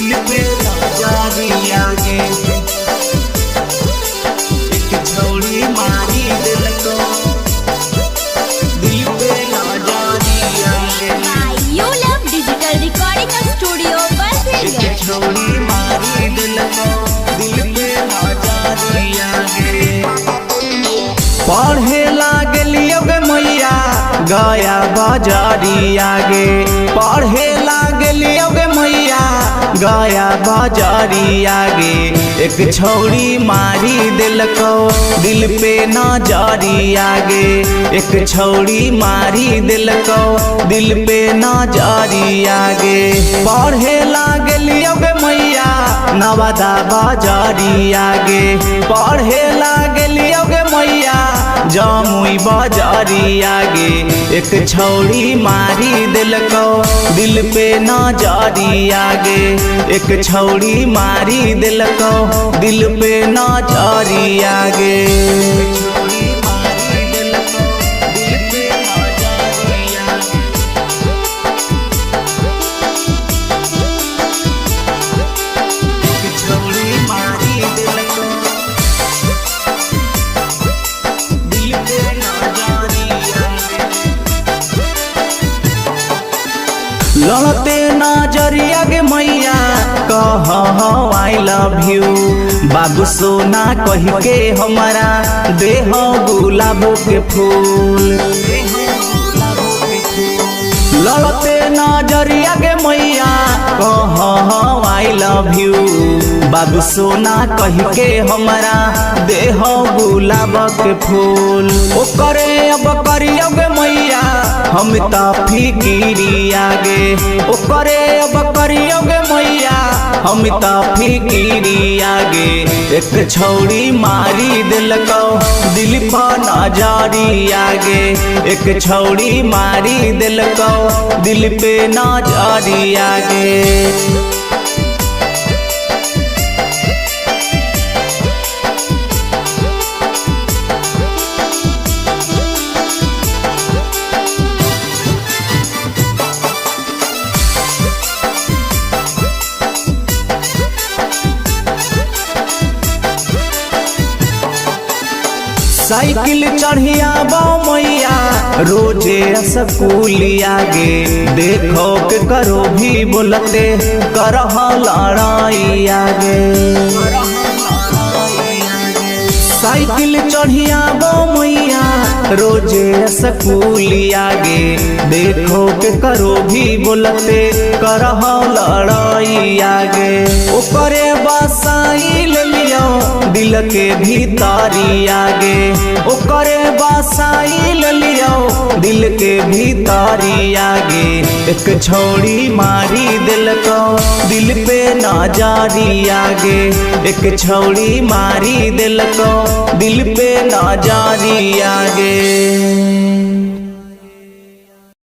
दिल पे नजरी आगे, एक छौड़ी मारी दिल को, दिल पे नजरी आगे। You Love Digital Recording Studio एक छौड़ी मारी दिल को, दिल पे नजरी आगे। पढ़े लागलियो गे मैया गया बाजारी आगे, पढ़े लागलियो गे मैया गया बाजारी आगे। एक छौड़ी मारी दिल को, दिल पे नजरी आगे, एक छौड़ी मारी दिल को, दिल पे नजरी आगे। पढ़े लागलियो गे मैया नवादा बाजारी आगे, पढ़े लागलियो गे मैया जमुई बाजारी आगे। एक छौड़ी मारी दिल को, दिल पे नजरी आगे, एक छौड़ी मारी दिल को, दिल पे नजरी आगे। छौड़ी मारी दिल को, दिल पे नजरी आगे। एक छौड़ी मारी दिल को, दिल पे नजरी आगे। लड़ते नजरिया गे मैया कह आई लव यू, बाबू सोना कह के हमारा देह गुलाब के फूल। लड़ते नजरिया गे मैया कह आई लव यू, बाबू सोना कह के हमारा देह गुलाब के फूल। ओ करे अब करियो गे मैया हम ता फिकिरी आगे, ओ करे अब करियो गे मैया हम ता फिकिरी आगे। एक छौड़ी मारी दिल को, दिल पर नजरी आगे, एक छौड़ी मारी दिल को, दिल पे नजरी आगे। साइकिल चढ़िया बो मैया रोजे स्कूल आगे, देखो के करो भी बोलते करह लड़ाई आगे। साइकिल चढ़िया बो मैया रोजे स्कूल आगे, देखो के करो भी बोलते करह लड़ाई आगे। ओकरे बसाइल लियो दिल के भीतरी आगे, ओकरे बसाइल लियो दिल के भीतरी आगे। एक छौड़ी मारी दिल को, दिल पे नजरी आगे, एक छौड़ी मारी दिल को, दिल पे नजरी आगे।